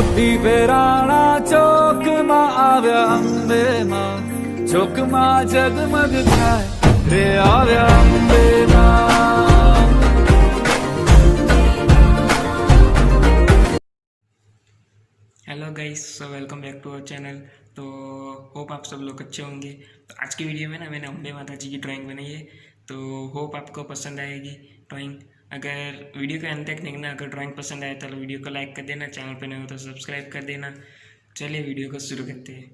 मोती बेराणा चौक मां आव्या अंबे मां, चौक मां जगमग थाय रे आव्या अंबे मां। Hello guys, so welcome back to our channel. तो होप आप सब लोग अच्छे होंगे। तो आज की वीडियो में ना मैंने अम्बे माता जी की ड्राइंग बनाई है, तो होप आपको पसंद आएगी ड्राइंग। अगर वीडियो के अंत तक देखना, अगर ड्राइंग पसंद आए तो वीडियो को लाइक कर देना, चैनल पे नए हो तो सब्सक्राइब कर देना। चलिए वीडियो को शुरू करते हैं।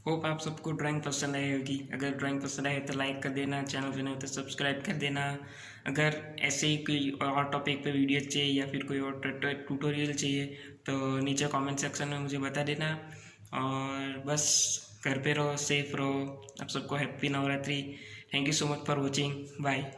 होप आप सबको ड्राइंग पसंद आई होगी। अगर ड्राइंग पसंद आए तो लाइक कर देना, चैनल पे नए हो तो सब्सक्राइब कर देना। अगर ऐसे ही कोई और टॉपिक पे वीडियो चाहिए या फिर कोई और ट्यूटोरियल चाहिए तो नीचे कमेंट सेक्शन में मुझे बता देना। और बस घर पे रहो, सेफ रहो। आप सबको happy Navratri. Thank you so much for watching. Bye.